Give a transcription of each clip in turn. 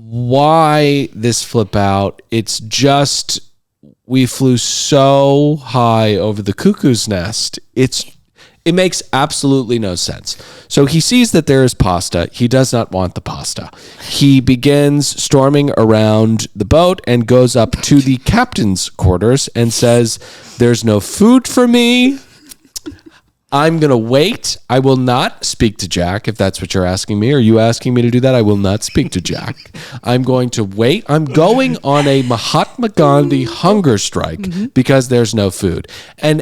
why this flip out. It's just we flew so high over the cuckoo's nest. It makes absolutely no sense. So he sees that there is pasta. He does not want the pasta. He begins storming around the boat and goes up to the captain's quarters and says, "There's no food for me. I'm going to wait. I will not speak to Jack, if that's what you're asking me. Are you asking me to do that? I will not speak to Jack. I'm going to wait. I'm going on a Mahatma Gandhi hunger strike because there's no food." And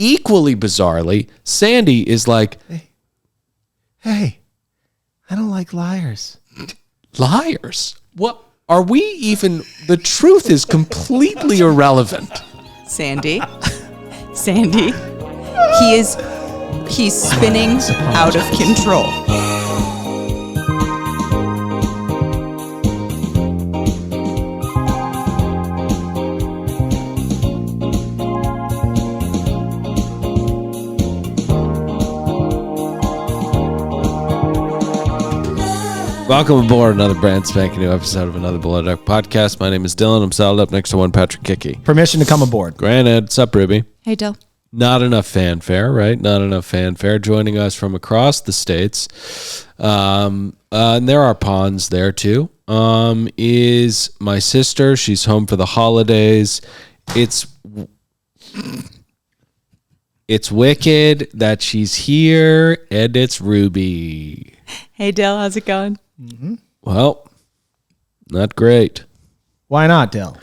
equally bizarrely, Sandy is like, Hey, I don't like liars. liars? What are we even? The truth is completely irrelevant. Sandy, he's spinning out of control. Welcome aboard another brand spanking new episode of another Below Deck podcast. My name is Dylan. I'm saddled up next to one Patrick Kickie. Permission to come aboard. Granted, what's up, Ruby? Hey, Dill. Not enough fanfare, right? Not enough fanfare. Joining us from across the states, and there are ponds there too, is my sister. She's home for the holidays. It's wicked that she's here, and it's Ruby. Hey, Dill. How's it going? Mm-hmm. Well, not great. Why not, Dill?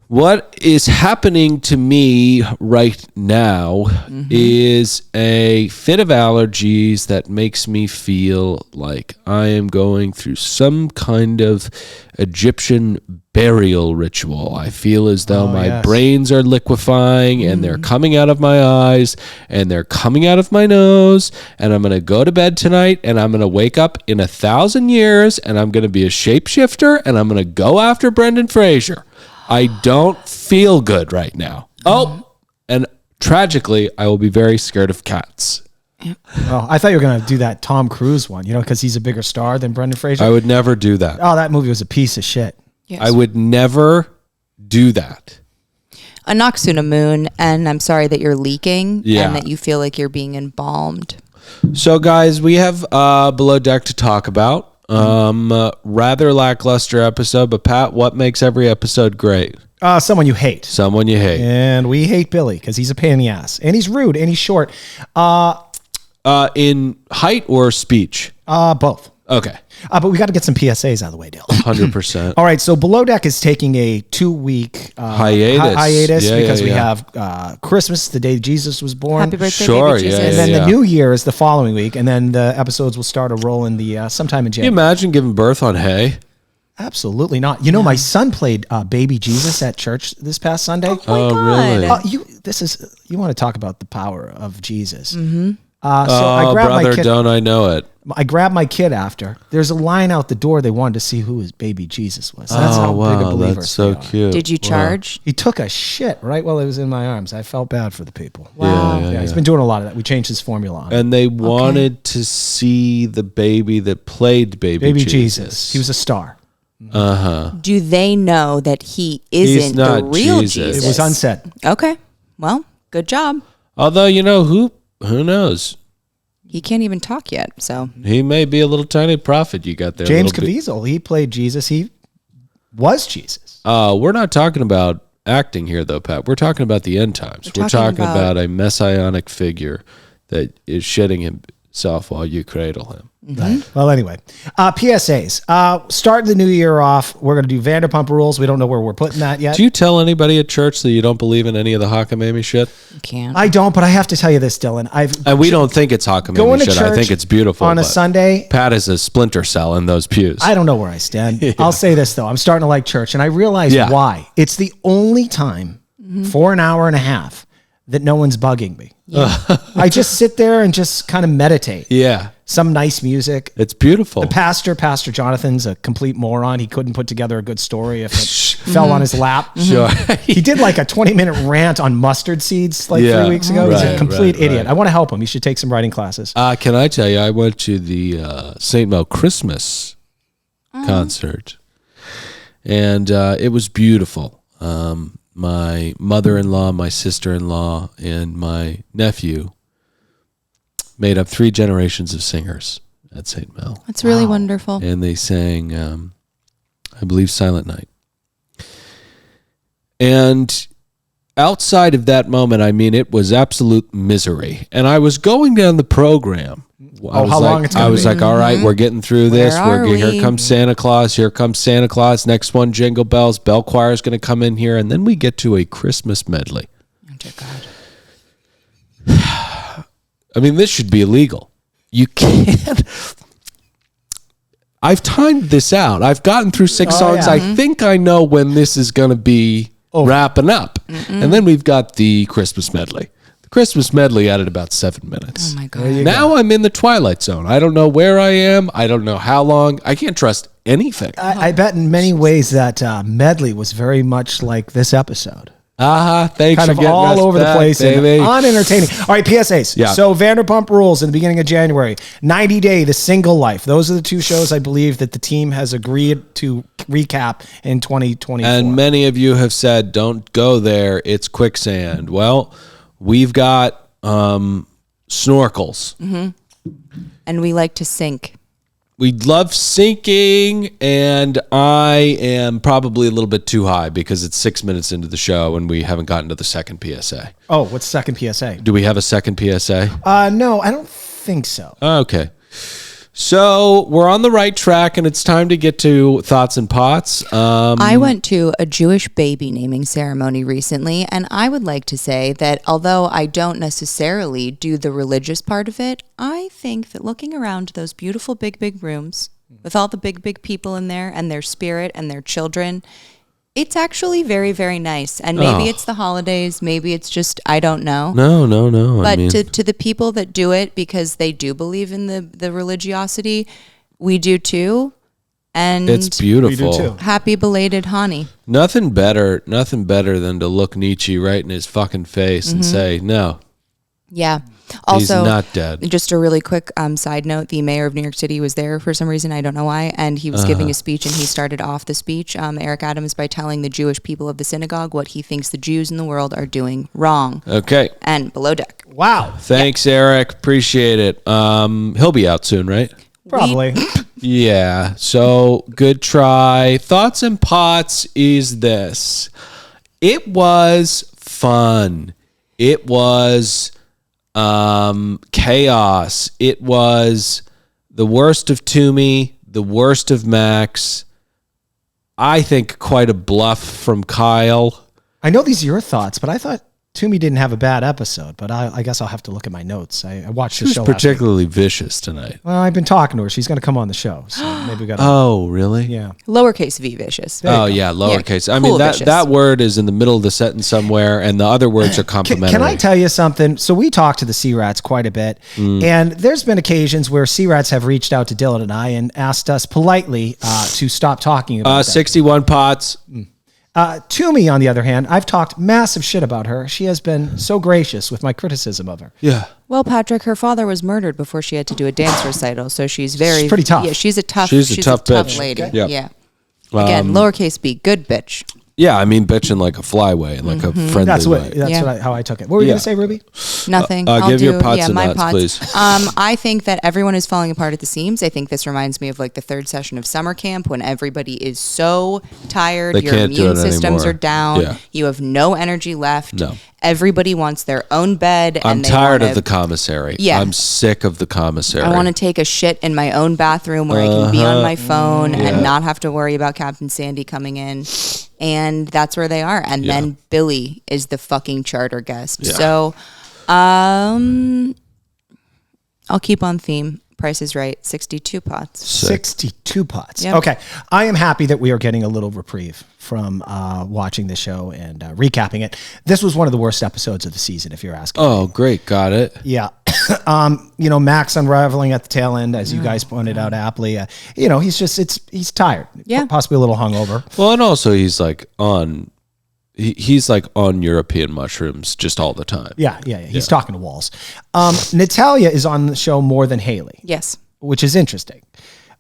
What is happening to me right now is a fit of allergies that makes me feel like I am going through some kind of Egyptian burial ritual. I feel as though my brains are liquefying and they're coming out of my eyes and they're coming out of my nose, and I'm going to go to bed tonight and I'm going to wake up in 1,000 years and I'm going to be a shapeshifter and I'm going to go after Brendan Frazer. I don't feel good right now. Oh, and tragically, I will be very scared of cats. Oh, I thought you were going to do that Tom Cruise one, because he's a bigger star than Brendan Fraser. I would never do that. Oh, that movie was a piece of shit. Yes. I would never do that. A Noxuna moon, and I'm sorry that you're leaking Yeah. and that you feel like you're being embalmed. So, guys, we have Below Deck to talk about. Rather lackluster episode, but Pat, what makes every episode great? Someone you hate. Someone you hate. And we hate Billy because he's a pain in the ass. And he's rude and he's short. In height or speech? Both. Okay. But we got to get some PSAs out of the way, Dale. 100%. All right, so Below Deck is taking a 2-week hiatus because we have Christmas, the day Jesus was born. Happy birthday, Sure, baby Jesus. yeah, And then the New Year is the following week, and then the episodes will start a roll in the sometime in Can you January. imagine giving birth on hay? Absolutely not. My son played Baby Jesus at church this past Sunday. Oh, my God. Really? You want to talk about the power of Jesus? Mm-hmm. So I grabbed brother, my kid. don't I know it? I grabbed my kid after. There's a line out the door. They wanted to see who his baby Jesus was. That's how big a believer that's so they are. cute. Did you charge? He took a shit right while it was in my arms. I felt bad for the people. Wow. Yeah, He's been doing a lot of that. We changed his formula on him. And they wanted to see the baby that played Baby Jesus. He was a star. Do they know that he He's isn't not the real Jesus. Jesus? It was unsaid. Okay. Well, good job. Although, who knows? He can't even talk yet, so. He may be a little tiny prophet you got there. James Caviezel, he played Jesus. He was Jesus. We're not talking about acting here, though, Pat. We're talking about the end times. We're talking about a messianic figure that is shedding himself while you cradle him. Right. Well, anyway, PSAs. Starting the new year off, we're going to do Vanderpump Rules. We don't know where we're putting that yet. Do you tell anybody at church that you don't believe in any of the Hockamamie shit? You can't. I don't, but I have to tell you this, Dylan. And we don't think it's Going Hockamamie to shit. I church think it's beautiful. on a but Sunday. Pat is a splinter cell in those pews. I don't know where I stand. I'll say this, though. I'm starting to like church, and I realize why. It's the only time for an hour and a half that no one's bugging me. I just sit there and just kind of meditate. Yeah. Some nice music. It's beautiful. The Pastor Jonathan's a complete moron. He couldn't put together a good story if it fell on his lap. Sure. He did like a 20-minute rant on mustard seeds 3 weeks ago. He's a complete idiot. I want to help him. He should take some writing classes. Can I tell you, I went to the St. Mo Christmas concert. And it was beautiful. My mother-in-law, my sister-in-law, and my nephew made up 3 generations of singers at St. Mel. That's really wonderful. And they sang, I believe, Silent Night. And outside of that moment, I mean, it was absolute misery. And I was going down the program. How long it's going to be? I was like, all right, we're getting through this. Here comes Santa Claus. Here comes Santa Claus. Next one, Jingle Bells. Bell Choir is going to come in here. And then we get to a Christmas medley. Oh, dear God. I mean, this should be illegal. You can't. I've timed this out. I've gotten through 6 songs. Yeah. I think I know when this is going to be wrapping up. And then we've got the Christmas medley. The Christmas medley added about 7 minutes. Oh, my God. Now I'm in the twilight zone. I don't know where I am. I don't know how long. I can't trust anything. I bet in many ways that medley was very much like this episode. Thanks Kind for of getting all us over the back, place baby. and unentertaining. All right, PSAs. Yeah. So Vanderpump Rules in the beginning of January, 90 Day, The Single Life. Those are the 2 shows I believe that the team has agreed to recap in 2024. And many of you have said, don't go there. It's quicksand. Well, we've got snorkels. And we like to sink. We love sinking, and I am probably a little bit too high because it's 6 minutes into the show and we haven't gotten to the second PSA. Oh, what's second PSA? Do we have a second PSA? No, I don't think so. Okay. So we're on the right track, and it's time to get to Thoughts and Pots. I went to a Jewish baby naming ceremony recently, and I would like to say that although I don't necessarily do the religious part of it, I think that looking around those beautiful big, big rooms with all the big, big people in there and their spirit and their children, it's actually very, very nice. And maybe it's the holidays. Maybe it's just, I don't know. No. But to the people that do it because they do believe in the religiosity, we do too. And it's beautiful. We do too. Happy belated Hani. Nothing better than to look Nietzsche right in his fucking face and say, no, Yeah. Also, he's not dead. Just a really quick side note, the mayor of New York City was there for some reason, I don't know why, and he was giving a speech, and he started off the speech, Eric Adams, by telling the Jewish people of the synagogue what he thinks the Jews in the world are doing wrong. Okay. And below deck. Wow. Thanks, Eric. Appreciate it. He'll be out soon, right? Probably. Yeah. So good try. Thoughts and Pots is this. It was fun. It was chaos. It was the worst of Toomey, the worst of Max. I think quite a bluff from Kyle. I know these are your thoughts, but I thought Toomey didn't have a bad episode, but I guess I'll have to look at my notes. I watched the She show was last week. particularly vicious tonight. Well, I've been talking to her. She's going to come on the show, so maybe we got to... Oh, really? Yeah. Lowercase v vicious. Oh, yeah, lowercase. Yeah, I mean, cool that, vicious. that word is in the middle of the sentence somewhere, and the other words are complementary. Can I tell you something? So we talk to the C-Rats quite a bit, and there's been occasions where C-Rats have reached out to Dylan and I and asked us politely to stop talking about that. 61 Pots. Toomey, on the other hand, I've talked massive shit about her. She has been so gracious with my criticism of her. Yeah. Well, Patrick, her father was murdered before she had to do a dance recital, so she's pretty tough. Yeah, she's a tough bitch. lady. Okay. Yep. Yeah. Again, lowercase b, good bitch. Yeah, I mean, bitching like a flyway, like a friendly That's way. how I took it. What were you Yeah. going to say, Ruby? Nothing. Give your pots and my knots, pots. please. I think that everyone is falling apart at the seams. I think this reminds me of like the third session of summer camp when everybody is so tired. They Your can't do immune it systems anymore. are down. Yeah. You have no energy left. No. Everybody wants their own bed. I'm and they tired wanna, of the commissary. Yeah. I'm sick of the commissary. I want to take a shit in my own bathroom where I can be on my phone Yeah. and not have to worry about Captain Sandy coming in. And that's where they are. And then Billy is the fucking charter guest. Yeah. So I'll keep on theme. Price is Right, 62 pots. 62 pots. Yep. Okay. I am happy that we are getting a little reprieve from watching the show and recapping it. This was one of the worst episodes of the season, if you're asking. Oh, great. Got it. Yeah. Max unraveling at the tail end, as you guys pointed out aptly. He's tired. Yeah. Possibly a little hungover. Well, and also he's like on European mushrooms just all the time. Yeah. He's talking to walls. Natalia is on the show more than Haley. Yes. Which is interesting.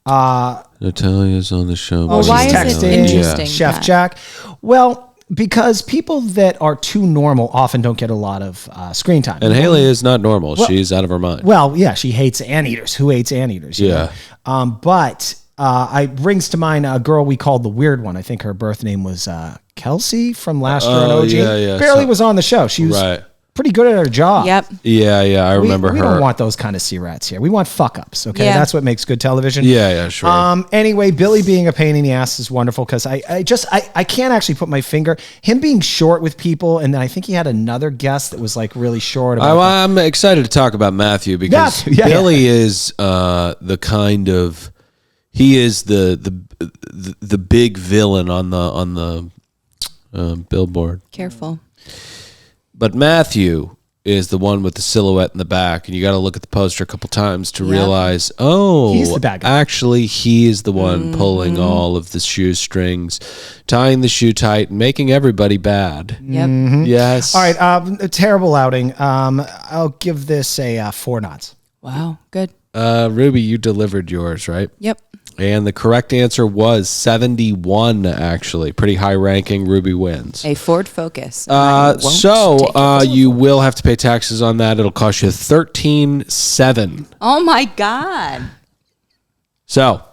Natalia's on the show. Well, why is it interesting? Chef Jack. Well, because people that are too normal often don't get a lot of screen time. And Haley is not normal. She's out of her mind. Well, yeah, she hates anteaters. Who hates anteaters? Yeah. But it brings to mind a girl we called the weird one. I think her birth name was Kelsey from last year on OG. Yeah. Barely was on the show. She was pretty good at her job. Yep. Yeah. I remember her. We don't want those kind of C-rats here. We want fuck-ups, okay? Yeah. That's what makes good television. Yeah, sure. Anyway, Billy being a pain in the ass is wonderful because I can't actually put my finger. Him being short with people, and then I think he had another guest that was like really short. I'm excited to talk about Matthew because Billy is the kind of... He is the big villain on the billboard. Careful. But Matthew is the one with the silhouette in the back, and you got to look at the poster a couple times to realize, he's the bad guy. Actually, he is the one pulling all of the shoestrings, tying the shoe tight, and making everybody bad. Yep. Mm-hmm. Yes. All right, a terrible outing. I'll give this a 4 nods. Wow, good. Ruby, you delivered yours, right? Yep. And the correct answer was 71, actually. Pretty high ranking. Ruby wins. A Ford Focus. You will have to pay taxes on that. It'll cost you $13,700. Oh, my God. So,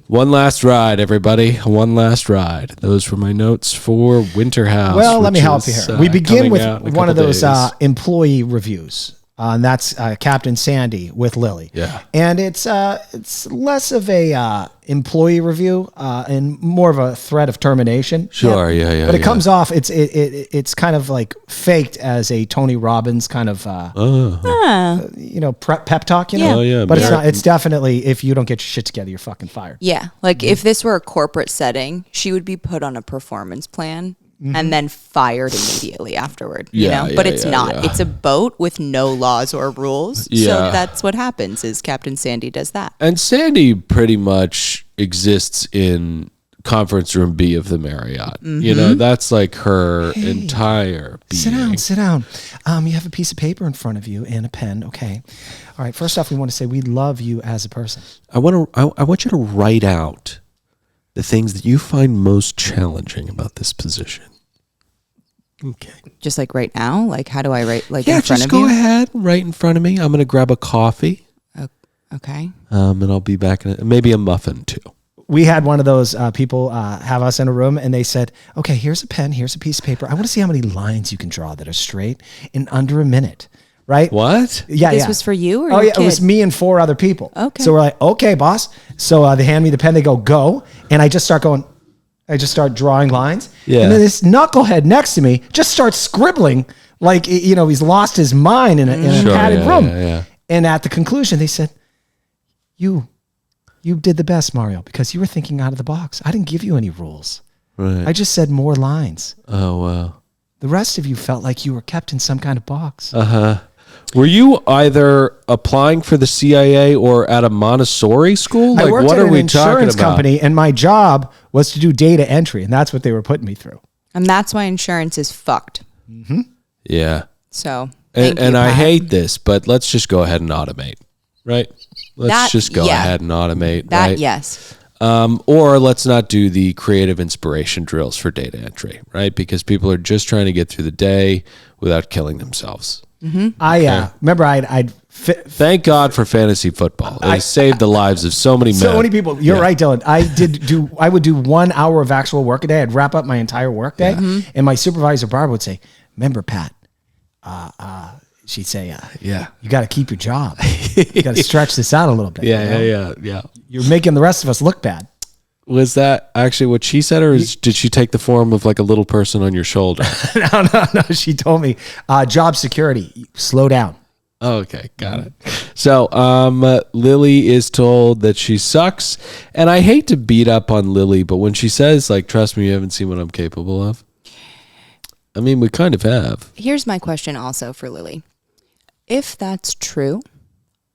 one last ride, everybody. One last ride. Those were my notes for Winter House. Well, let me help you here. We begin with one of those employee reviews. And that's Captain Sandy with Lily. Yeah. And it's less of a employee review and more of a threat of termination. Sure, yeah. But it comes off, it's kind of like faked as a Tony Robbins kind of, pep talk, you know? Oh, yeah. But it's not, it's definitely, if you don't get your shit together, you're fucking fired. Yeah. Like if this were a corporate setting, she would be put on a performance plan. And then fired immediately afterward, you know? But it's not. Yeah. It's a boat with no laws or rules. Yeah. So that's what happens is Captain Sandy does that. And Sandy pretty much exists in conference room B of the Marriott. Mm-hmm. You know, that's like her entire being. Sit down. You have a piece of paper in front of you and a pen. Okay. All right. First off, we want to say we love you as a person. I want you to write out the things that you find most challenging about this position. Okay. Just like right now? Like how do I write in front of you? Yeah, just go ahead, right in front of me. I'm going to grab a coffee. Okay. And I'll be back in maybe a muffin too. We had one of those people have us in a room and they said, okay, here's a pen, here's a piece of paper. I want to see how many lines you can draw that are straight in under a minute. Right? What? Yeah, This was for you or your kid? It was me and 4 other people. Okay. So we're like, okay, boss. So they hand me the pen. They go. And I just start drawing lines. Yeah. And then this knucklehead next to me just starts scribbling like, he's lost his mind in a padded room. Yeah. And at the conclusion, they said, you did the best, Mario, because you were thinking out of the box. I didn't give you any rules. Right. I just said more lines. Oh, wow. The rest of you felt like you were kept in some kind of box. Uh-huh. Were you either applying for the CIA or at a Montessori school? I worked what at are an we insurance talking about? company, and my job was to do data entry, and that's what they were putting me through. And that's why insurance is fucked. Mm-hmm. Yeah. So, and I hate this, but let's just go ahead and automate, right? Let's just go ahead and automate, that, right? yes. Or let's not do the creative inspiration drills for data entry, right? Because people are just trying to get through the day without killing themselves. Mm-hmm. I remember thank God for fantasy football. It saved the lives of so many men. So many people. You're right, Dylan. I would do 1 hour of actual work a day. I'd wrap up my entire work day, and my supervisor Barbara would say, "Remember, Pat." She'd say, you got to keep your job. You got to stretch this out a little bit. Yeah. You're making the rest of us look bad." Was that actually what she said, or did she take the form of like a little person on your shoulder? No. She told me, job security, slow down. Okay, got it. So Lily is told that she sucks, and I hate to beat up on Lily, but when she says, like, trust me, you haven't seen what I'm capable of, I mean, we kind of have. Here's my question also for Lily. If that's true,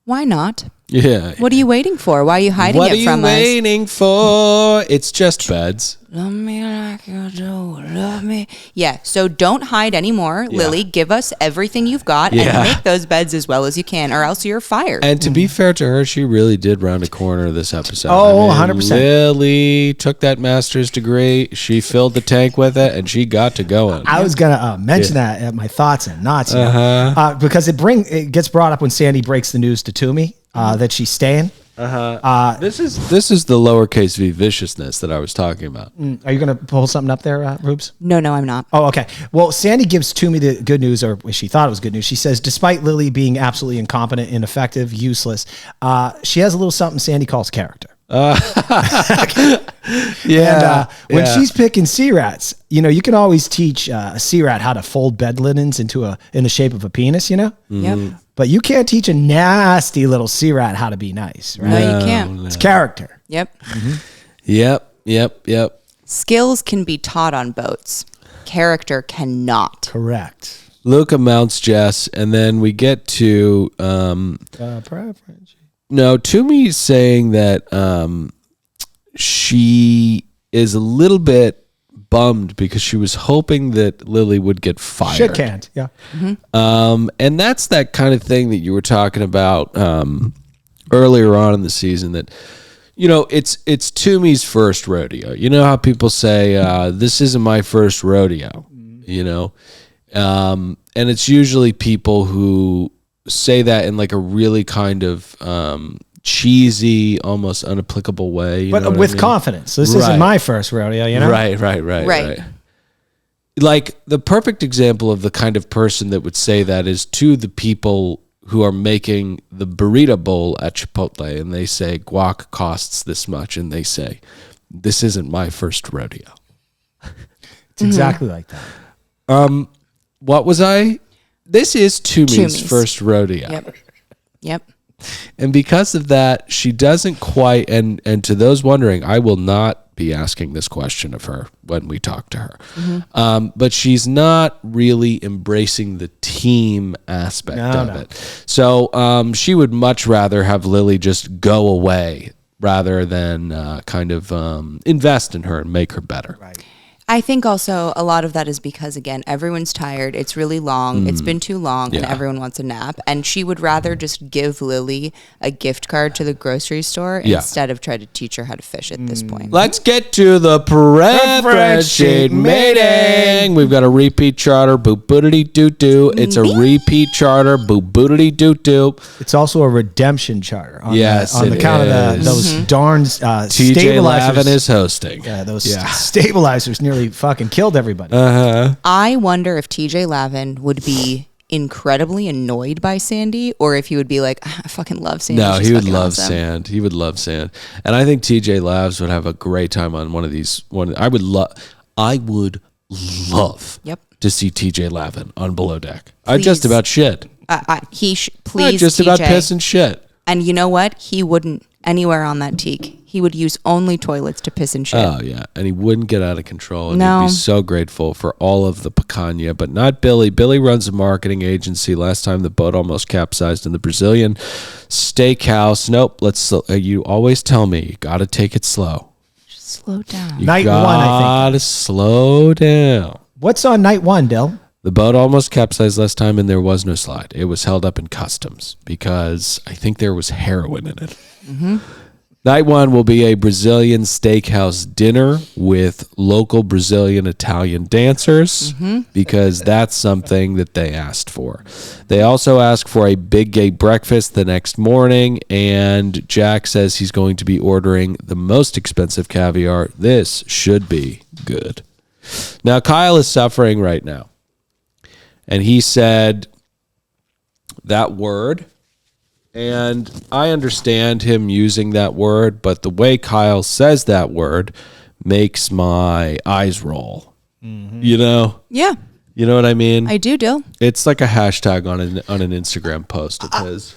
why not Yeah. What are you waiting for? Why are you hiding What it from us? What are you waiting for? It's just beds. Love me like you do. Love me. Yeah. So don't hide anymore, Lily. Give us everything you've got and make those beds as well as you can, or else you're fired. And to be fair to her, she really did round a corner this episode. Oh, 100%. Lily took that master's degree. She filled the tank with it, and she got to going. I was gonna mention that at my thoughts and knots, because it gets brought up when Sandy breaks the news to Toomey that she's staying. This is the lowercase v viciousness that I was talking about. Are you going to pull something up there, Rubes? No, I'm not. Oh, okay. Well, Sandy gives Toomey the good news, or she thought it was good news. She says, despite Lily being absolutely incompetent, ineffective, useless, she has a little something Sandy calls character. And when she's picking sea rats, you can always teach a sea rat how to fold bed linens in the shape of a penis, Yep. But you can't teach a nasty little sea rat how to be nice, right? No, you can't. It's character. Yep. Yep. Skills can be taught on boats. Character cannot. Correct. Luca mounts Jess, and then we get to Toomey's saying that she is a little bit bummed because she was hoping that Lily would get fired. Shit can't. Yeah. And that's that kind of thing that you were talking about earlier on in the season, that it's Toomey's first rodeo. You know how people say this isn't my first rodeo, and it's usually people who say that in like a really kind of cheesy, almost unapplicable way, but with confidence. This isn't my first rodeo, Right. Like the perfect example of the kind of person that would say that is to the people who are making the burrito bowl at Chipotle, and they say guac costs this much, and they say, "This isn't my first rodeo." It's exactly like that. What was I? This is Toomey's first rodeo. Yep. And because of that, she doesn't quite, and to those wondering, I will not be asking this question of her when we talk to her. But she's not really embracing the team aspect of it. So she would much rather have Lily just go away rather than kind of invest in her and make her better. Right. I think also a lot of that is because, again, everyone's tired. It's really long. It's been too long, and everyone wants a nap. And she would rather just give Lily a gift card to the grocery store instead of try to teach her how to fish at this point. Let's get to the preference sheet meeting. We've got a repeat charter, boo-boodity-doo-doo. It's a repeat charter, boo-boodity-doo-doo. It's also a redemption charter. On it the count of those darn TJ stabilizers. Lavin is hosting. Yeah, those stabilizers nearly fucking killed everybody. I wonder if TJ Lavin would be incredibly annoyed by Sandy, or if he would be like, I fucking love Sandy. No, She's he would fucking love awesome. Sand. He would love Sand. And I think TJ Lavs would have a great time on one of these. I would love to see TJ Lavin on Below Deck. I just about shit. Please, just TJ. about piss and shit. And you know what? He wouldn't anywhere on that teak. He would use only toilets to piss and shit. Oh, yeah. And he wouldn't get out of control. And No. he'd be so grateful for all of the picanha, but not Billy. Billy runs a marketing agency. Last time the boat almost capsized in the Brazilian steakhouse. Nope. You always tell me, you got to take it slow. Just slow down. Night one, I think. Got to slow down. What's on night one, Dill? The boat almost capsized last time, and there was no slide. It was held up in customs because I think there was heroin in it. Night one will be a Brazilian steakhouse dinner with local Brazilian Italian dancers because that's something that they asked for. They also asked for a big gay breakfast the next morning, and Jack says he's going to be ordering the most expensive caviar. This should be good. Now, Kyle is suffering right now, and he said that word. And I understand him using that word, but the way Kyle says that word makes my eyes roll. You know? Yeah. You know what I mean? I do, Dill. It's like a hashtag on an Instagram post of his.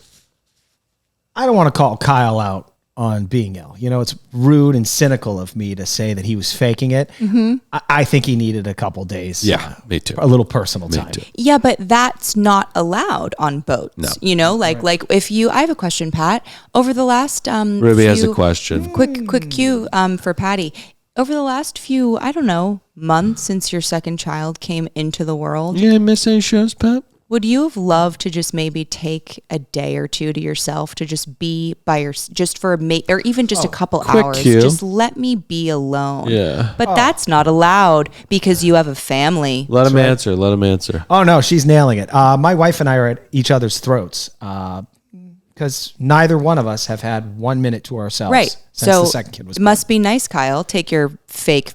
I don't want to call Kyle out on being ill. You know, it's rude and cynical of me to say that he was faking it. I think he needed a couple days. Yeah, me too. A little personal time. Too. Yeah, but that's not allowed on boats. No. You know, like if you, I have a question, Pat. Over the last Ruby has a question. Quick cue for Patty. Over the last few, I don't know, months since your second child came into the world. You didn't miss any shows, Pat? Would you have loved to just maybe take a day or two to yourself to just be by just for or even just a couple hours? cue. Just let me be alone. Yeah. But that's not allowed because you have a family. Let him answer. Let him answer. Oh, no, she's nailing it. My wife and I are at each other's throats because neither one of us have had 1 minute to ourselves Right. since So the second kid was it must be nice, Kyle. Take your fake.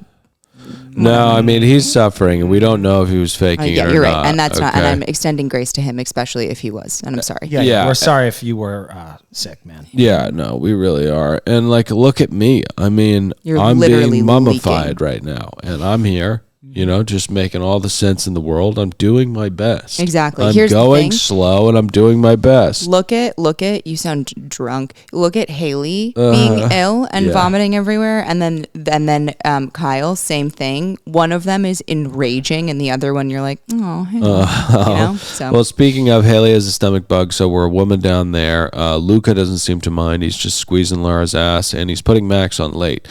No, I mean, he's suffering, and we don't know if he was faking it Yeah, or you're not. right. And that's not, okay? and I'm extending grace to him, especially if he was. And I'm sorry. Yeah, Yeah. we're sorry if you were sick, man. Yeah, no, we really are. And like, look at me. I mean, You're I'm literally being mummified leaking. right now, and I'm here. You know, just making all the sense in the world. I'm doing my best. Exactly. I'm Here's the going thing. slow, and I'm doing my best. Look at, you sound drunk. Look at Haley being ill and yeah. vomiting everywhere. And then Kyle, same thing. One of them is enraging and the other one, you're like, oh, hey. You know? So. Well, speaking of, Haley has a stomach bug, so we're a woman down there. Luca doesn't seem to mind. He's just squeezing Laura's ass, and he's putting Max on late.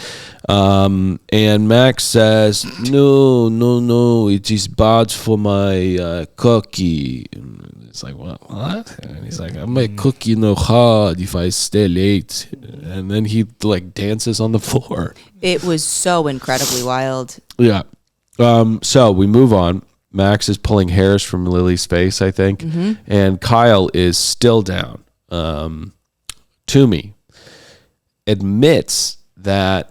And Max says, no, it is bad for my cookie. And it's like, what? And he's like, my cookie no hard if I stay late. And then he like dances on the floor. It was so incredibly wild. Yeah. So we move on. Max is pulling hairs from Lily's face, I think. And Kyle is still down. Toomey admits that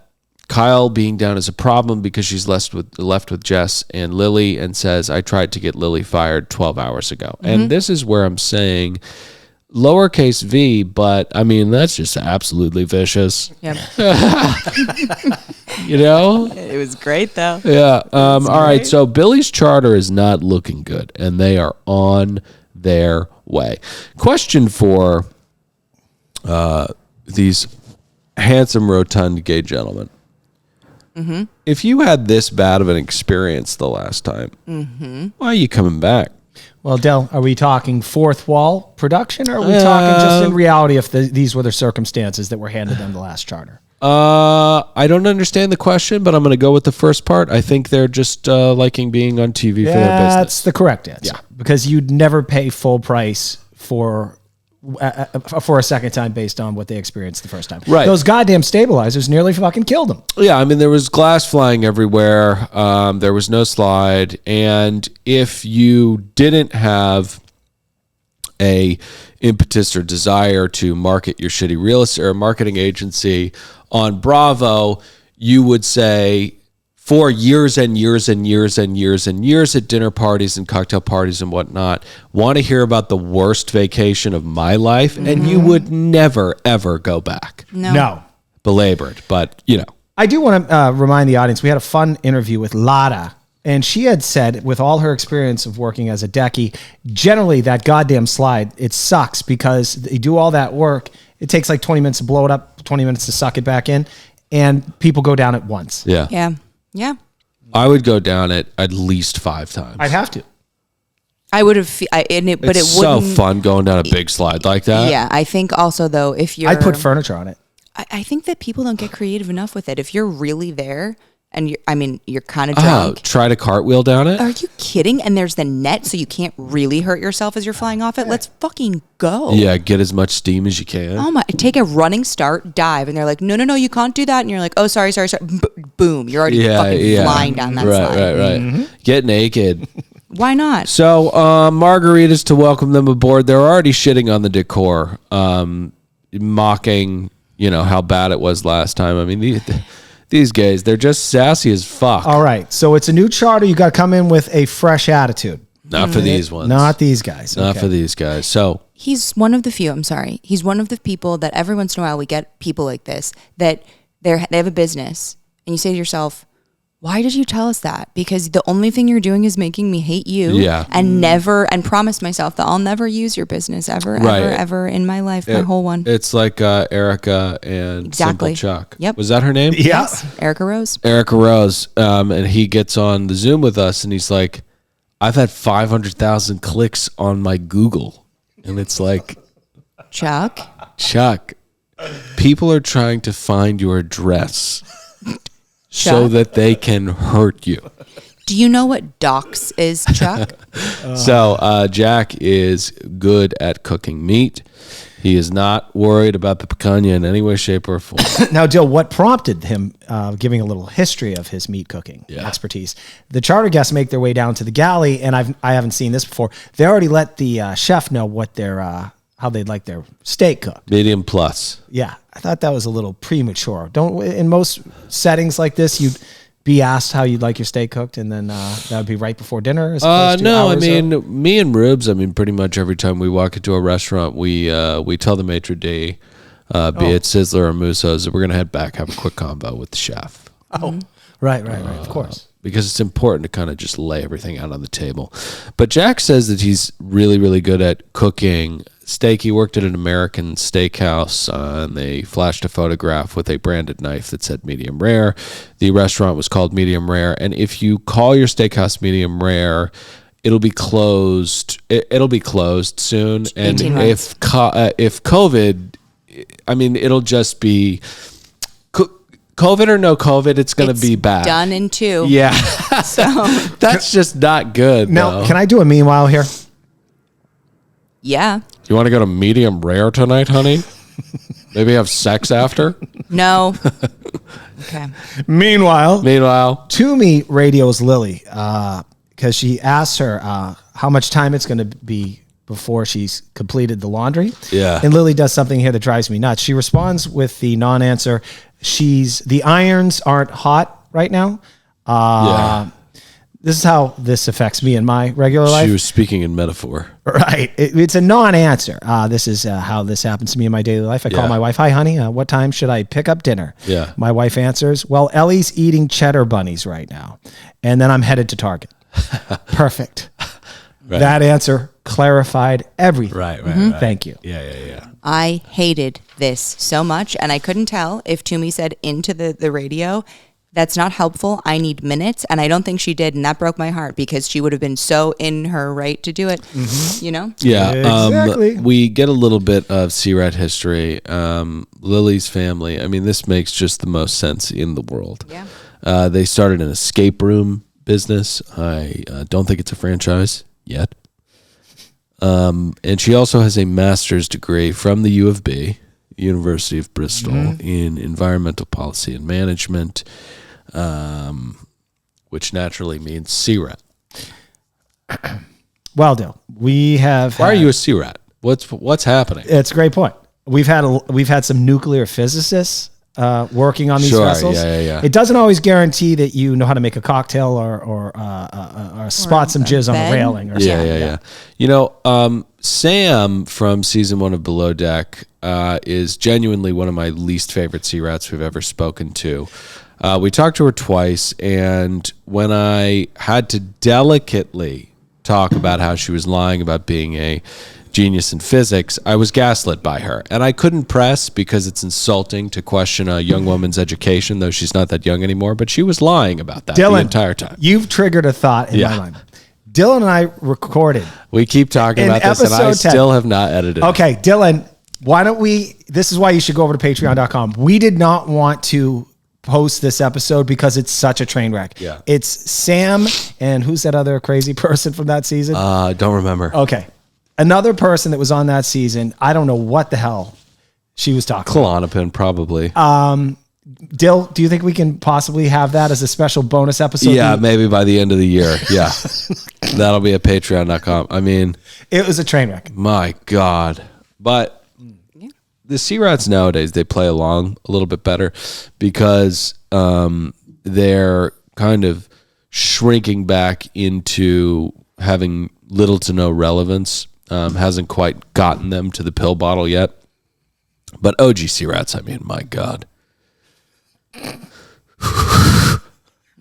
Kyle being down is a problem because she's left with Jess and Lily, and says, I tried to get Lily fired 12 hours ago. And this is where I'm saying lowercase v, but I mean, that's just absolutely vicious. Yep. You know? It was great though. Yeah. All right. So Billy's charter is not looking good, and they are on their way. Question for these handsome, rotund gay gentlemen. If you had this bad of an experience the last time, why are you coming back? Well, Del, are we talking fourth wall production, or are we talking just in reality if these were the circumstances that were handed them the last charter? I don't understand the question, but I'm going to go with the first part. I think they're just liking being on TV for their business. That's the correct answer. Yeah. Because you'd never pay full price for a second time based on what they experienced the first time. Right. Those goddamn stabilizers nearly fucking killed them. Yeah, I mean, there was glass flying everywhere. There was no slide. And if you didn't have a impetus or desire to market your shitty real estate or marketing agency on Bravo, you would say, for years and years and years and years and years at dinner parties and cocktail parties and whatnot, want to hear about the worst vacation of my life, and you would never, ever go back. No. Belabored, but, you know. I do want to remind the audience, we had a fun interview with Lada, and she had said, with all her experience of working as a decky, generally that goddamn slide, it sucks because they do all that work. It takes like 20 minutes to blow it up, 20 minutes to suck it back in, and people go down it once. Yeah. Yeah. Yeah. I would go down it at least 5 times. I'd have to. I would have, but It's it so wouldn't. fun going down a big slide like that. Yeah. I think also though, if you're, I'd put furniture on it. I think that people don't get creative enough with it. If you're really there and you're kind of Oh, drunk. try to cartwheel down it? Are you kidding? And there's the net so you can't really hurt yourself as you're flying off it. Let's fucking go. Yeah, get as much steam as you can. Oh my, take a running start, dive. And they're like, no, you can't do that. And you're like, oh, sorry. Boom. You're already fucking flying down that slide. Right. Get naked. Why not? So, margaritas to welcome them aboard. They're already shitting on the decor, mocking, how bad it was last time. I mean, these guys, they're just sassy as fuck. All right. So it's a new charter. You got to come in with a fresh attitude. Not for these ones. Not these guys. Not for these guys. So he's one of the few. I'm sorry. He's one of the people that every once in a while we get people like this that they have a business, and you say to yourself, why did you tell us that? Because the only thing you're doing is making me hate you. Yeah. And promise myself that I'll never use your business ever in my life, my whole one. It's like Erica and Simple Chuck. Yep. Was that her name? Yeah. Yes. Erica Rose. Erica Rose. And he gets on the Zoom with us and he's like, I've had 500,000 clicks on my Google. And it's like, Chuck, people are trying to find your address so that they can hurt you. do you know what dox is, Chuck? So Jack is good at cooking meat. He is not worried about the picanha in any way, shape, or form. Now, Dill, what prompted him giving a little history of his meat cooking expertise? The charter guests make their way down to the galley, and I haven't seen this before. They already let the chef know what their how they'd like their steak cooked. Medium plus. Yeah, I thought that was a little premature. Don't in most settings like this, you'd be asked how you'd like your steak cooked, and then that would be right before dinner. No, I mean, me and Rubes, I mean, pretty much every time we walk into a restaurant, we tell the maitre d', be it Sizzler or Musso's, that we're going to head back, have a quick combo with the chef. Oh, right, of course. Because it's important to kind of just lay everything out on the table. But Jack says that he's really, really good at cooking steak. He worked at an American steakhouse, and they flashed a photograph with a branded knife that said medium rare. The restaurant was called Medium Rare, and if you call your steakhouse medium rare, it'll be closed. It'll be closed soon. And if COVID, I mean, it'll just be COVID or no COVID, it's going to be bad. Done in 2. Yeah. So that's just not good. Now, can I do a meanwhile here? Yeah. You want to go to medium rare tonight, honey? Maybe have sex after? No. Okay. Meanwhile, Toomey radios Lily because she asks her how much time it's going to be before she's completed the laundry. Yeah. And Lily does something here that drives me nuts. She responds with the non-answer. The irons aren't hot right now. This is how this affects me in my regular life. She was speaking in metaphor. Right. It's a non-answer. This is how this happens to me in my daily life. I call my wife, hi, honey, what time should I pick up dinner? Yeah. My wife answers, well, Ellie's eating cheddar bunnies right now. And then I'm headed to Target. Perfect. Right. That answer clarified everything. Right. Thank you. Yeah. I hated this so much, and I couldn't tell if Toomey said into the radio, that's not helpful, I need minutes, and I don't think she did, and that broke my heart because she would have been so in her right to do it, you know? Yeah, exactly. We get a little bit of C-Rat history. Lily's family, I mean, this makes just the most sense in the world. Yeah. They started an escape room business. I don't think it's a franchise yet. And she also has a master's degree from the U of B, University of Bristol, in environmental policy and management, which naturally means C-Rat. Well, Dale, we have. Why are you a C-Rat? What's happening? It's a great point. We've had some nuclear physicists working on these vessels. Yeah. It doesn't always guarantee that you know how to make a cocktail or spot some jizz on a railing or something. Yeah. You know, Sam from season 1 of Below Deck is genuinely one of my least favorite C-Rats we've ever spoken to. We talked to her twice, and when I had to delicately talk about how she was lying about being a genius in physics, I was gaslit by her. And I couldn't press because it's insulting to question a young woman's education, though she's not that young anymore, but she was lying about that the entire time. You've triggered a thought in my mind. Dylan and I recorded. We keep talking about this, and I still have not edited Okay, Dylan, why don't we, this is why you should go over to patreon.com. We did not want to post this episode because it's such a train wreck. Yeah. It's Sam, and who's that other crazy person from that season? Don't remember. Okay. Another person that was on that season, I don't know what the hell she was talking about. Klonopin, probably. Dill, do you think we can possibly have that as a special bonus episode? Yeah, maybe by the end of the year. Yeah. That'll be at patreon.com. I mean, it was a train wreck. My God. But the C-Rats nowadays, they play along a little bit better because they're kind of shrinking back into having little to no relevance. Hasn't quite gotten them to the pill bottle yet. But OG C-Rats, I mean, my God.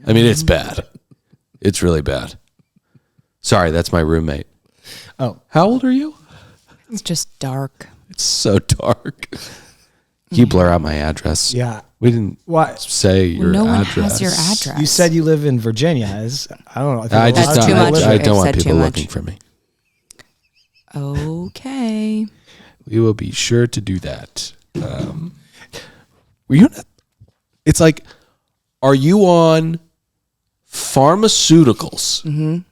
I mean, it's bad. It's really bad. Sorry, that's my roommate. Oh. How old are you? It's just dark. It's so dark. Can you blur out my address? Yeah. We didn't say your no one address. has your address. You said you live in Virginia. I don't know. I just That's don't, too much. I don't want Said too people much. looking for me. Okay. We will be sure to do that. Were you? It's like, are you on pharmaceuticals,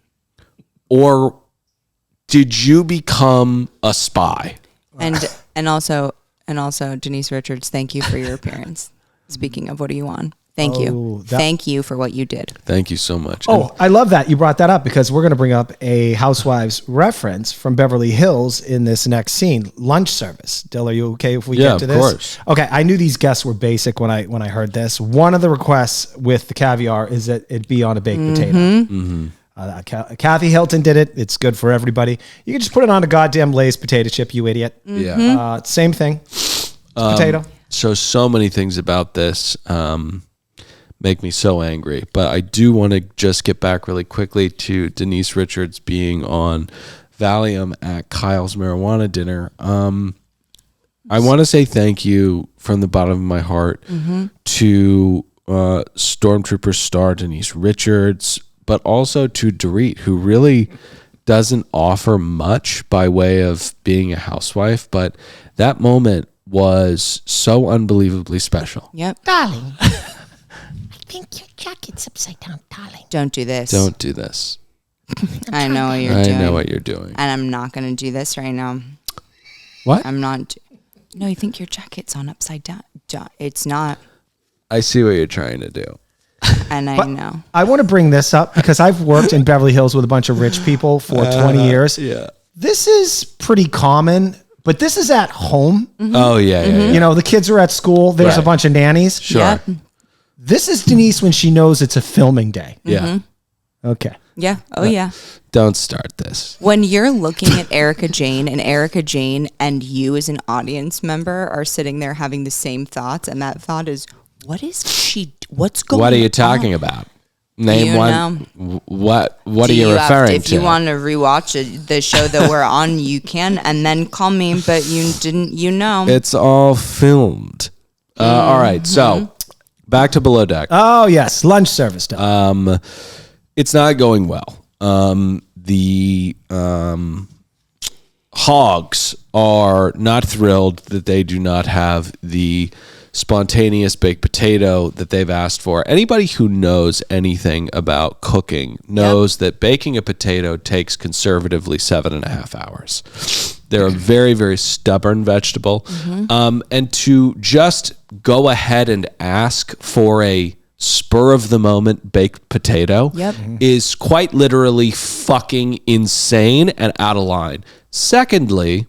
or did you become a spy? And also Denise Richards, thank you for your appearance. Speaking of, what are you on? Thank you. Thank you for what you did. Thank you so much. Oh, I love that you brought that up, because we're going to bring up a Housewives reference from Beverly Hills in this next scene. Lunch service. Dill, are you okay if we get to this? Yeah, of course. Okay, I knew these guests were basic when I heard this. One of the requests with the caviar is that it be on a baked potato. Kathy Hilton did it. It's good for everybody. You can just put it on a goddamn Lay's potato chip, you idiot. Yeah. Same thing. Potato. So many things about this make me so angry. But I do want to just get back really quickly to Denise Richards being on Valium at Kyle's marijuana dinner. I want to say thank you from the bottom of my heart to Stormtrooper star Denise Richards, but also to Dorit, who really doesn't offer much by way of being a housewife, but that moment was so unbelievably special. Yep. Darling, I think your jacket's upside down, darling. Don't do this. Don't do this. I know what you're I doing. know what you're doing. And I'm not going to do this right now. What? I'm not. No, you think your jacket's on upside down. It's not. I see what you're trying to do. And I know. I want to bring this up because I've worked in Beverly Hills with a bunch of rich people for 20 years. Yeah. This is pretty common, but this is at home. Oh, yeah. You know, the kids are at school. There's a Right. bunch of nannies. Sure. Yep. This is Denise when she knows it's a filming day. Yeah. Okay. Yeah. Oh, yeah. Don't start this. When you're looking at Erica Jane and you as an audience member are sitting there having the same thoughts, and that thought is, what's going on? What are you talking about? Name You one. know. What are you referring if to? you want to rewatch the show that we're on, you can, and then call me, but you didn't, It's all filmed. All right. So back to Below Deck. Oh, yes. Lunch service stuff. It's not going well. The hogs are not thrilled that they do not have the spontaneous baked potato that they've asked for. Anybody who knows anything about cooking knows that baking a potato takes conservatively 7.5 hours. They're a very, very stubborn vegetable. And to just go ahead and ask for a spur of the moment baked potato is quite literally fucking insane and out of line. Secondly,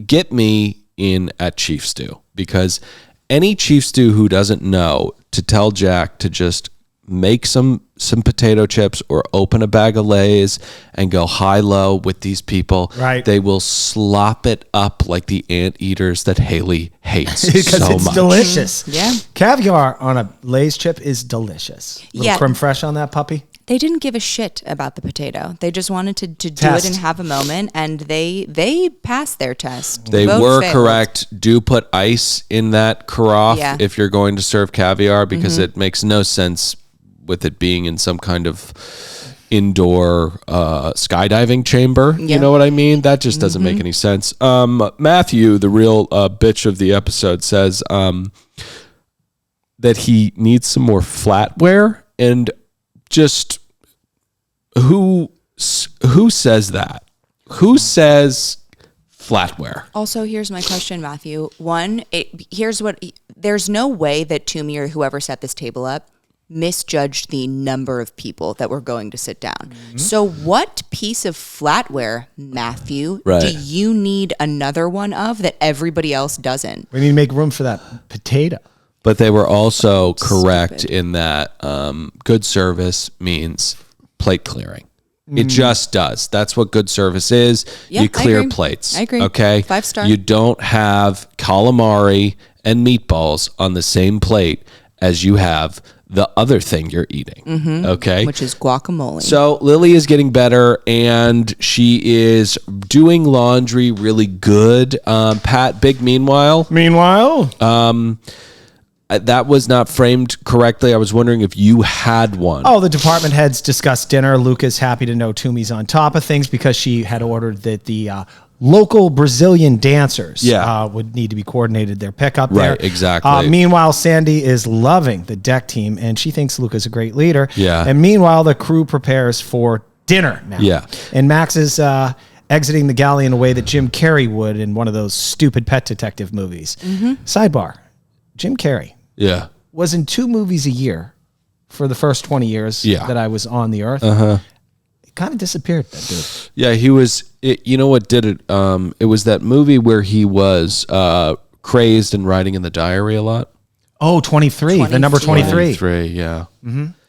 get me in at Chief Stew, because any Chief Stew who doesn't know to tell Jack to just make some potato chips or open a bag of Lay's and go high-low with these people, Right. they will slop it up like the anteaters that Haley hates Because so it's much. delicious. Yeah. Caviar on a Lay's chip is delicious. Little Yeah. creme fraiche on that puppy. They didn't give a shit about the potato. They just wanted to do Test. it and have a moment, and they passed their test. They Both were failed. correct. Do put ice in that carafe Yeah. if you're going to serve caviar, because it makes no sense with it being in some kind of indoor skydiving chamber. You Yeah. know what I mean? That just doesn't make any sense. Matthew, the real bitch of the episode, says that he needs some more flatware, and just who says that? Who says flatware? Also, here's my question, Matthew. There's no way that Toomey or whoever set this table up misjudged the number of people that were going to sit down. So what piece of flatware, Matthew, Right. do you need another one of that everybody else doesn't? We need to make room for that potato. But they were also correct in that good service means plate clearing. It just does. That's what good service is. Yeah, You I clear agree. plates. I agree. Okay? 5-star. You don't have calamari and meatballs on the same plate as you have the other thing you're eating. Okay. Which is guacamole. So Lily is getting better, and she is doing laundry really good. Pat, meanwhile, that was not framed correctly. I was wondering if you had one. Oh, the department heads discussed dinner. Luca's happy to know Toomey's on top of things because she had ordered that the local Brazilian dancers would need to be coordinated their pickup there. Right, exactly. Meanwhile, Sandy is loving the deck team, and she thinks Luca's a great leader. Yeah. And meanwhile, the crew prepares for dinner now. Yeah. And Max is exiting the galley in a way that Jim Carrey would in one of those stupid pet detective movies. Sidebar, Jim Carrey was in 2 movies a year for the first 20 years that I was on the earth. It kind of disappeared, that dude. Yeah, he was. You know what did it? It was that movie where he was crazed and writing in the diary a lot. Oh, 23, the number 23. 23, yeah.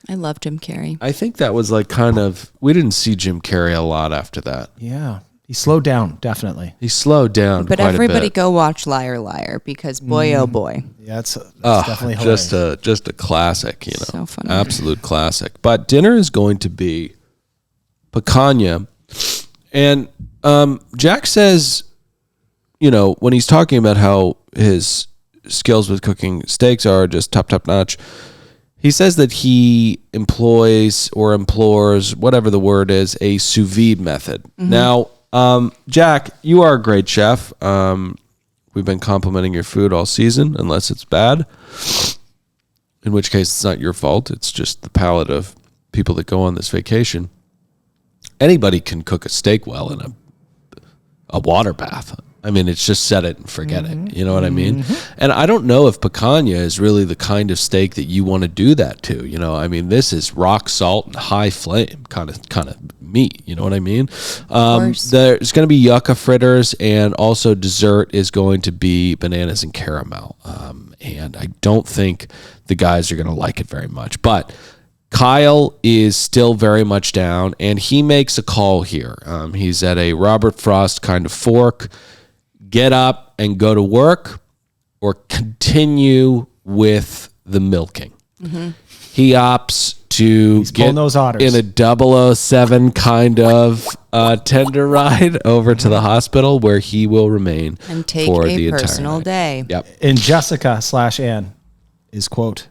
I love Jim Carrey. I think that was like kind of, we didn't see Jim Carrey a lot after that. Yeah. He slowed down, definitely. He slowed down But quite everybody a bit. go watch Liar Liar because boy, oh boy. Yeah, it's definitely hilarious. Just a classic, So funny. Absolute classic. But dinner is going to be picanha. And Jack says, when he's talking about how his skills with cooking steaks are just top notch, he says that he employs or implores, whatever the word is, a sous vide method. Now, Jack, you are a great chef. We've been complimenting your food all season, unless it's bad, in which case it's not your fault. It's just the palate of people that go on this vacation. Anybody can cook a steak well in a water bath. I mean, it's just set it and forget it. You know what I mean? And I don't know if picanha is really the kind of steak that you want to do that to. I mean, this is rock salt and high flame kind of meat. You know what I mean? There's going to be yucca fritters, and also dessert is going to be bananas and caramel. And I don't think the guys are going to like it very much. But Kyle is still very much down, and he makes a call here. He's at a Robert Frost kind of fork. Get up and go to work, or continue with the milking. He opts to get those orders in a 007 kind of tender ride over to the hospital, where he will remain And take for a the personal entire night. day. Yep. And Jessica/Ann is, quote,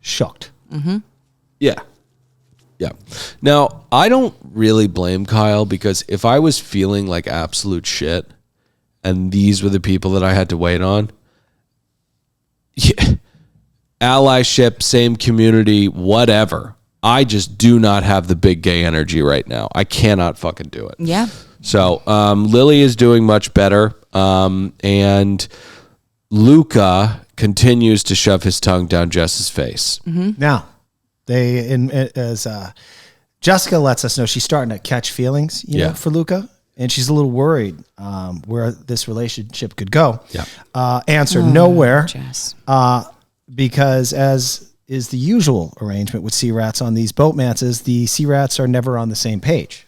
shocked. Yeah. Yeah. Now, I don't really blame Kyle, because if I was feeling like absolute shit and these were the people that I had to wait on, allyship, same community, whatever. I just do not have the big gay energy right now. I cannot fucking do it. Yeah. So Lily is doing much better. And Luca continues to shove his tongue down Jess's face. Now, as Jessica lets us know, she's starting to catch feelings, for Luca, and she's a little worried where this relationship could go. Yeah. Answer nowhere, Jess. because as is the usual arrangement with sea rats on these boatmances, the sea rats are never on the same page.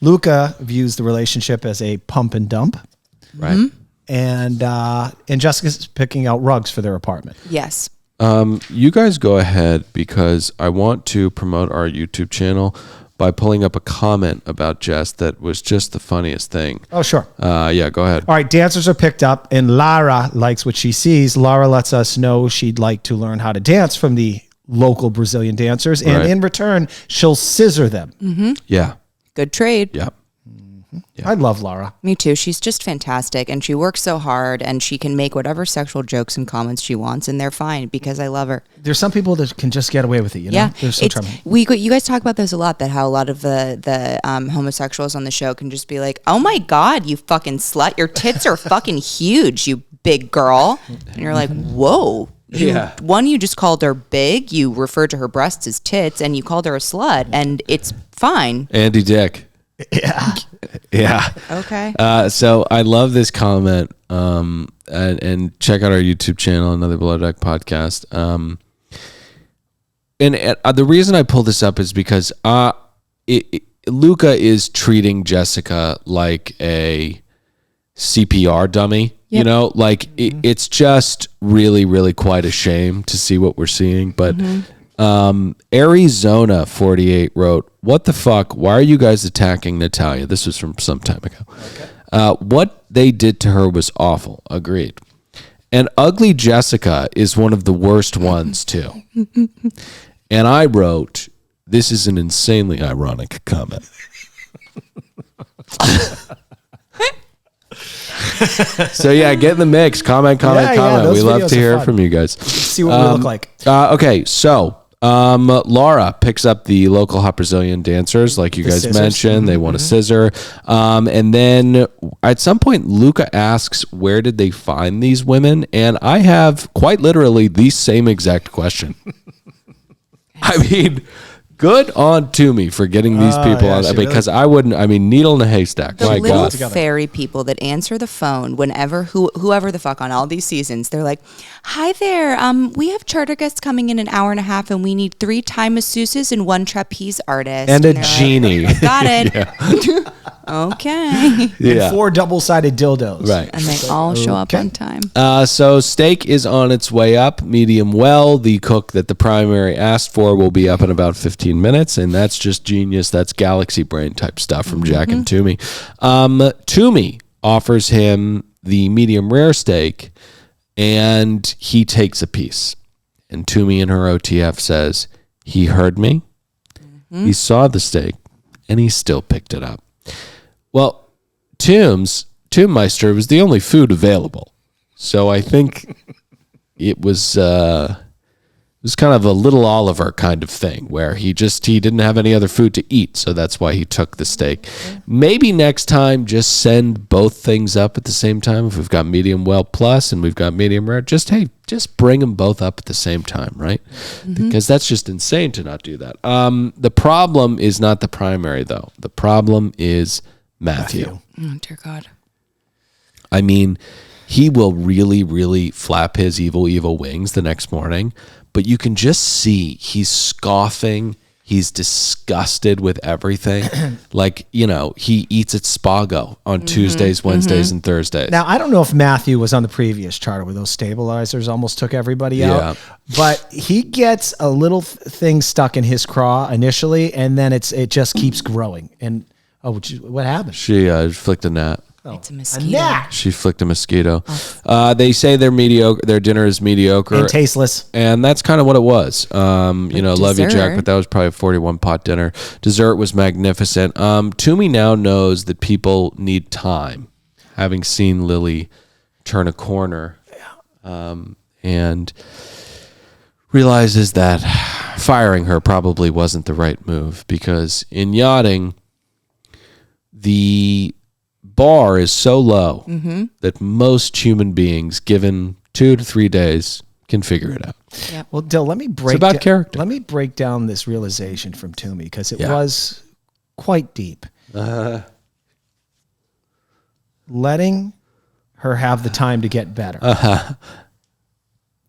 Luca views the relationship as a pump and dump, Right. and Jessica's picking out rugs for their apartment. Yes. You guys go ahead, because I want to promote our YouTube channel by pulling up a comment about Jess that was just the funniest thing. Oh, sure. Yeah, go ahead. All right, dancers are picked up, and Lara likes what she sees. Lara lets us know she'd like to learn how to dance from the local Brazilian dancers, and Right. in return, she'll scissor them. Yeah. Good trade. Yeah. I love Lara. Me too. She's just fantastic, and she works so hard, and she can make whatever sexual jokes and comments she wants, and they're fine because I love her. There's some people that can just get away with it, you know? Yeah, They're so it's, charming. you guys talk about this a lot. That how a lot of the homosexuals on the show can just be like, "Oh my god, you fucking slut! Your tits are fucking huge, you big girl," and you're like, "Whoa." You just called her big. You referred to her breasts as tits, and you called her a slut, and it's fine. Andy Dick. Yeah. Yeah. Okay. So I love this comment. And check out our YouTube channel, Another Below Deck Podcast. And the reason I pull this up is because Luca is treating Jessica like a CPR dummy. Yep. You know, like it's just really, really quite a shame to see what we're seeing. But Arizona 48 wrote, "What the fuck? Why are you guys attacking Natalia?" This was from some time ago. Okay. What they did to her was awful. Agreed. And Ugly Jessica is one of the worst ones too. And I wrote, "This is an insanely ironic comment." So yeah, get in the mix. Comment. We love to hear from you guys. See what we look like. Okay, so Laura picks up the local hot Brazilian dancers, like you guys mentioned. They want a scissor. And then at some point, Luca asks, where did they find these women? And I have quite literally the same exact question. I mean, good on Toomey for getting these people on that, because I wouldn't. I mean, needle in a haystack. The My little God. fairy people that answer the phone whenever whoever the fuck on all these seasons, they're like, "Hi there, we have charter guests coming in an hour and a half, and we need 3 Thai masseuses and 1 trapeze artist And a they're genie." Like, got it. Okay. And 4 double-sided dildos. Right. And they all show up on time. So steak is on its way up, medium well. The cook that the primary asked for will be up in about 15 minutes, and that's just genius. That's galaxy brain type stuff from Jack and Toomey. Toomey offers him the medium rare steak, and he takes a piece. And Toomey in her OTF says, he heard me, he saw the steak, and he still picked it up. Well, Toommeister was the only food available. So I think it was kind of a little Oliver kind of thing, where he didn't have any other food to eat, so that's why he took the steak. Maybe next time just send both things up at the same time. If we've got medium well plus and we've got medium rare, just bring them both up at the same time, right? Because that's just insane to not do that. The problem is not the primary, though. The problem is Matthew. Oh, dear God. I mean, he will really, really flap his evil wings the next morning, but you can just see he's scoffing. He's disgusted with everything. Like, you know, he eats at Spago on Tuesdays, Wednesdays, and Thursdays. Now, I don't know if Matthew was on the previous charter where those stabilizers almost took everybody out, but he gets a little thing stuck in his craw initially, and then it just keeps growing. And what happened? She flicked a gnat. It's a mosquito. She flicked a mosquito. They say they're mediocre. Their dinner is mediocre and tasteless, and that's kind of what it was. You know, love you, Jack, but that was probably a 41 pot dinner. Dessert was magnificent. Toomey now knows that people need time, having seen Lily turn a corner, and realizes that firing her probably wasn't the right move, because in yachting, the bar is so low that most human beings, given 2 to 3 days, can figure it out. Yep. Well, Dill, let me break character. Let me break down this realization from Toomey, because it was quite deep. Letting her have the time to get better.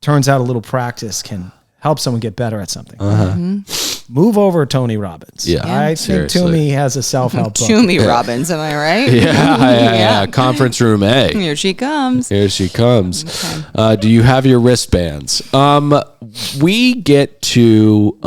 Turns out a little practice can help someone get better at something. Move over, Tony Robbins. Yeah, I think Toomey has a self-help book. Toomey Robbins, am I right? Yeah. Conference room A. Here she comes. Okay. Do you have your wristbands? We get to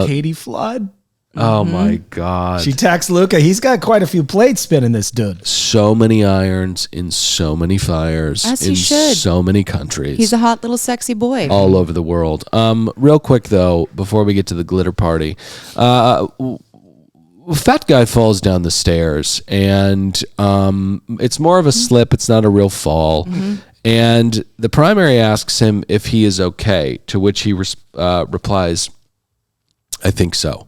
Katie Flood. Oh my God. She texts Luca. He's got quite a few plates spinning, this dude. So many irons in so many fires As he in should. so many countries. He's a hot little sexy boy. All over the world. Real quick though, before we get to the glitter party, fat guy falls down the stairs, and it's more of a slip. It's not a real fall. And the primary asks him if he is okay, to which he replies, "I think so."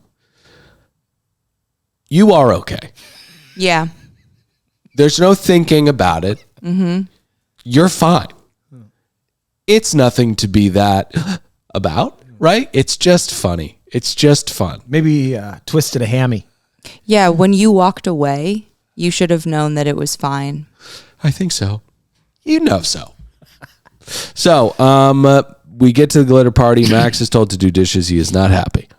You are okay. Yeah. There's no thinking about it. You're fine. It's nothing to be that about, right? It's just funny. It's just fun. Maybe twisted a hammy. Yeah, when you walked away, you should have known that it was fine. I think so. You know so. So, we get to the glitter party. Max is told to do dishes. He is not happy.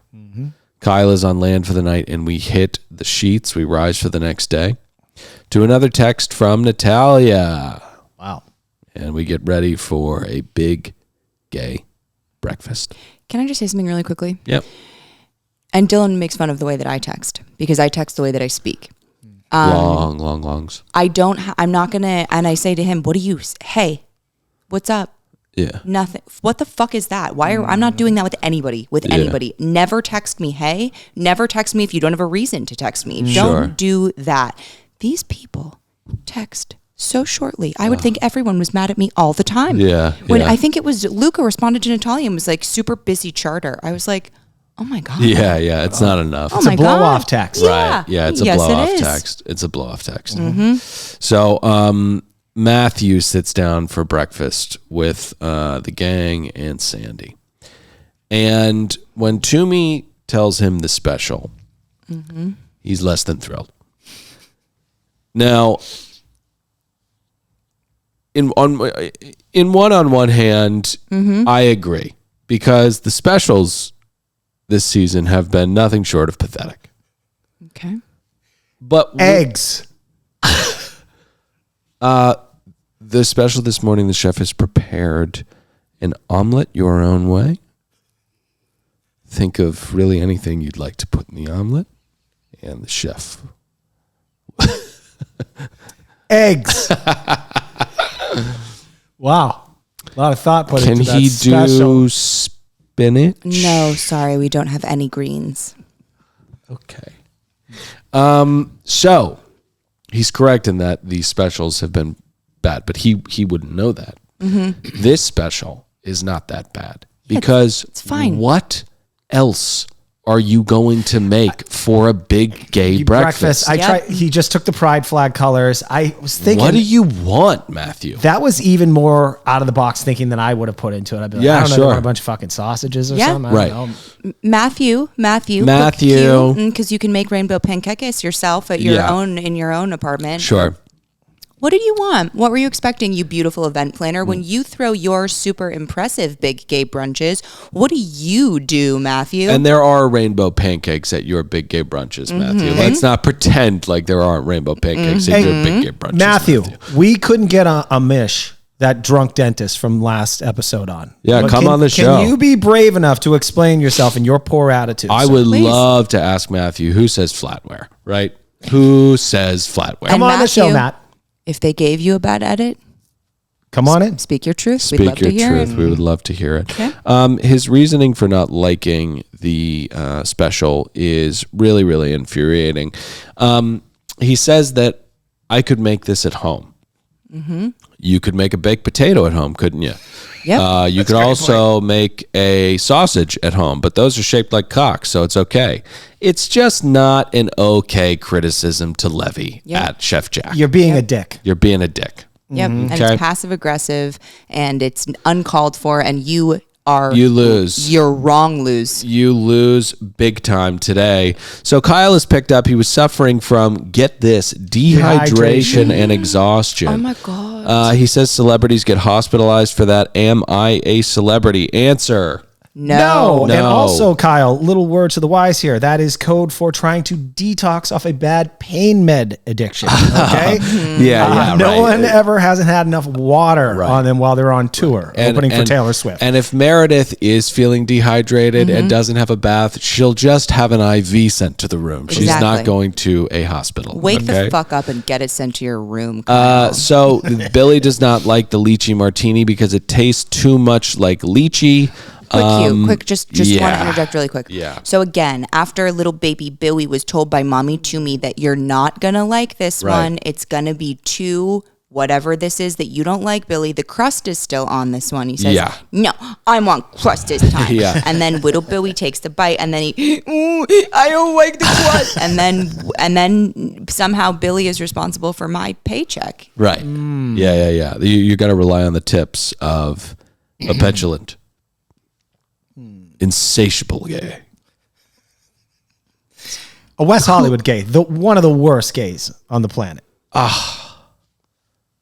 Kyle is on land for the night, and we hit the sheets. We rise for the next day. To another text from Natalia. Wow. and we get ready for a big gay breakfast. Can I just say something really quickly? Yep. And Dylan makes fun of the way that I text because I text the way that I speak. Long longs. I'm not going to, and I say to him, hey, what's up? Yeah. Nothing. What the fuck is that? I'm not doing that with anybody, anybody. Never text me, hey. Never text me if you don't have a reason to text me. Sure. Don't do that. These people text so shortly. I would think everyone was mad at me all the time. Yeah. When I think it was Luca responded to Natalia and was like, super busy charter. I was like, oh my God. Yeah. It's not enough. Oh It's my a God. blow-off text. Yeah. Right. Yeah, it's a Yes, blow-off it is. text. It's a blow-off text. So Matthew sits down for breakfast with the gang and Sandy. And when Toomey tells him the special, he's less than thrilled. Now, in one hand, I agree, because the specials this season have been nothing short of pathetic. Okay. But Eggs. the special this morning, the chef has prepared an omelet your own way. Think of really anything you'd like to put in the omelet, and the chef. Eggs. Wow. A lot of thought put Can into that he special. do spinach? No, sorry, we don't have any greens. Okay. So he's correct in that these specials have been bad, but he wouldn't know that. This special is not that bad because it's fine. What else are you going to make for a big gay breakfast? He just took the pride flag colors. I was thinking, What do you want, Matthew? that was even more out of the box thinking than I would have put into it. I'd be like, Yeah, I don't know, sure. they want a bunch of fucking sausages or Yeah. something. I Right. don't know. Matthew, because you can make rainbow pancakes yourself at your own in your own apartment. Sure. What did you want? What were you expecting, you beautiful event planner? When you throw your super impressive big gay brunches, what do you do, Matthew? And there are rainbow pancakes at your big gay brunches, Matthew. Let's not pretend like there aren't rainbow pancakes at your big gay brunches. Matthew, we couldn't get a Mish, that drunk dentist from last episode on. Yeah, But come on the show. Can you be brave enough to explain yourself and your poor attitude? I sir? would Please. love to ask Matthew, who says flatware, right? Who says flatware? Come And on the show, Matthew, Matt. if they gave you a bad edit, Come on in. speak your truth. We'd Speak love your to hear truth. it. We would love to hear it. Okay. His reasoning for not liking the special is really, really infuriating. He says that I could make this at home. You could make a baked potato at home, couldn't you? Yep. You could also make a sausage at home, but those are shaped like cocks, so it's okay. It's just not an okay criticism to levy at Chef Jack. You're being a dick. You're being a dick. Yep. And Okay. it's passive aggressive and it's uncalled for, and you lose. You're wrong, lose. You lose big time today. So Kyle is picked up. He was suffering from, get this, dehydration and exhaustion. Oh my God. He says celebrities get hospitalized for that. Am I a celebrity? Answer. No. And also, Kyle, little word to the wise here. That is code for trying to detox off a bad pain med addiction. Okay? No one ever hasn't had enough water on them while they're on tour, opening for Taylor Swift. And if Meredith is feeling dehydrated and doesn't have a bath, she'll just have an IV sent to the room. She's not Exactly. going to a hospital. Wake okay? the fuck up and get it sent to your room. Kyle. So Billy does not like the lychee martini because it tastes too much like lychee. Quick, just want yeah. to interject really quick. Yeah. So again, after little baby Billy was told by mommy to me that you're not gonna like this Right. one, it's gonna be too whatever this is that you don't like, Billy. The crust is still on this one. He says, Yeah. "No, I want crust this time." Yeah. And then little Billy takes the bite, and then ooh, I don't like the crust. and then somehow Billy is responsible for my paycheck. Right. Yeah. You got to rely on the tips of a petulant, insatiable gay. A West Hollywood gay, one of the worst gays on the planet.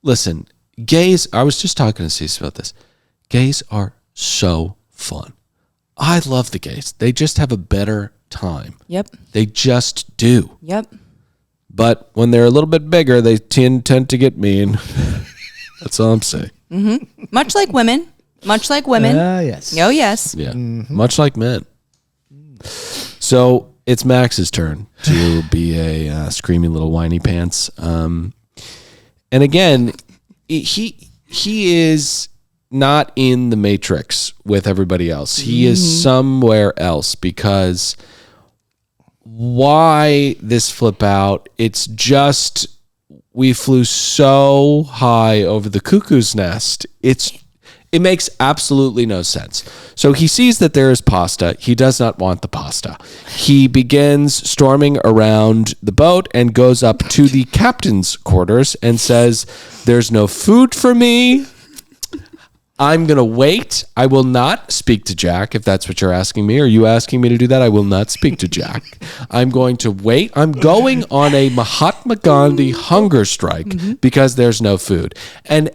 Listen, gays, I was just talking to Cece about this. Gays are so fun. I love the gays. They just have a better time. Yep. They just do. Yep. But when they're a little bit bigger, they tend to get mean. That's all I'm saying. Much like women. Much like women. Yes. Oh, yes. Yeah. Much like men. So it's Max's turn to be a screaming little whiny pants. And again, he is not in the Matrix with everybody else. He is somewhere else, because why this flip out? It's just we flew so high over the cuckoo's nest. It makes absolutely no sense. So he sees that there is pasta. He does not want the pasta. He begins storming around the boat and goes up to the captain's quarters and says, "There's no food for me. I'm going to wait. I will not speak to Jack, if that's what you're asking me. Are you asking me to do that? I will not speak to Jack. I'm going to wait. I'm going on a Mahatma Gandhi hunger strike because there's no food." And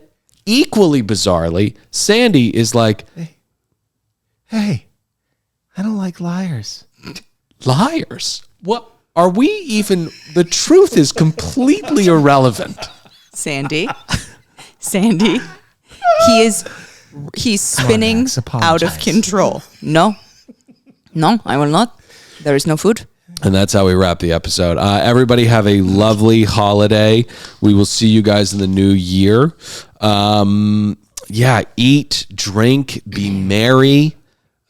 equally bizarrely, Sandy is like, Hey, I don't like liars. liars? What are we even? The truth is completely irrelevant. Sandy. He's spinning Max, out of apologize. control. No, I will not. There is no food. And that's how we wrap the episode. Everybody have a lovely holiday. We will see you guys in the new year. Eat, drink, be merry.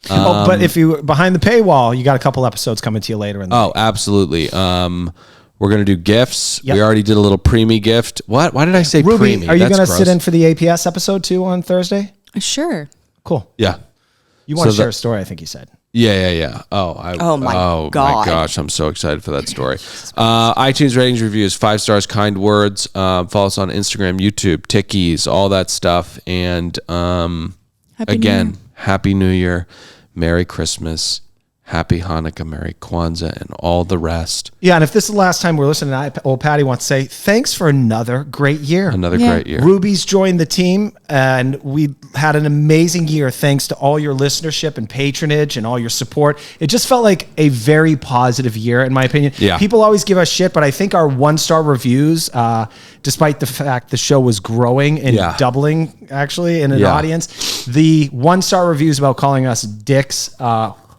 But if you behind the paywall, you got a couple episodes coming to you later in the Oh, absolutely. We're going to do gifts. Yep. We already did a little preemie gift. What? Why did I say Ruby, preemie? are you That's going to sit gross. in for the APS episode too on Thursday? Sure. Cool. Yeah. You want So to share the- a story, I think you said. Yeah. Oh my my God. gosh, I'm so excited for that story. iTunes ratings, reviews, 5 stars, kind words. Follow us on Instagram, YouTube, Tickies, all that stuff. And Happy New Year. Happy New Year, Merry Christmas, Happy Hanukkah, Merry Kwanzaa, and all the rest. Yeah, and if this is the last time we're listening, old Patty wants to say thanks for another great year. Another Yeah. great year. Ruby's joined the team, and we had an amazing year thanks to all your listenership and patronage and all your support. It just felt like a very positive year, in my opinion. Yeah. People always give us shit, but I think our 1-star reviews, despite the fact the show was growing and doubling, actually, in an audience, the 1-star reviews about calling us dicks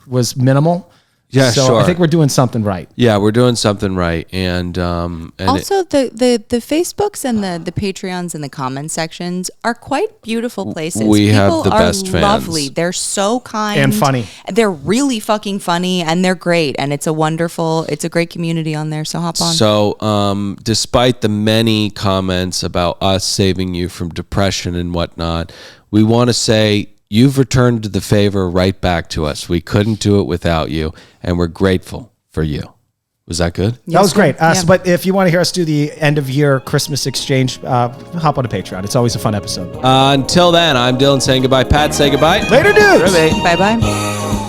was minimal. Yeah, so sure. I think we're doing something right. Yeah, we're doing something right. And Also, the Facebooks and the Patreons and the comment sections are quite beautiful places. We have People the are best fans. lovely. They're so kind And funny. They're really fucking funny, and they're great. And it's a great community on there. So hop on. So, despite the many comments about us saving you from depression and whatnot, we want to say you've returned the favor right back to us. We couldn't do it without you, and we're grateful for you. Was that good? That was great. Yeah. But if you want to hear us do the end of year Christmas exchange, hop on a Patreon. It's always a fun episode. Until then, I'm Dylan saying goodbye. Pat, say goodbye. Later, dudes. Ruby. Bye bye.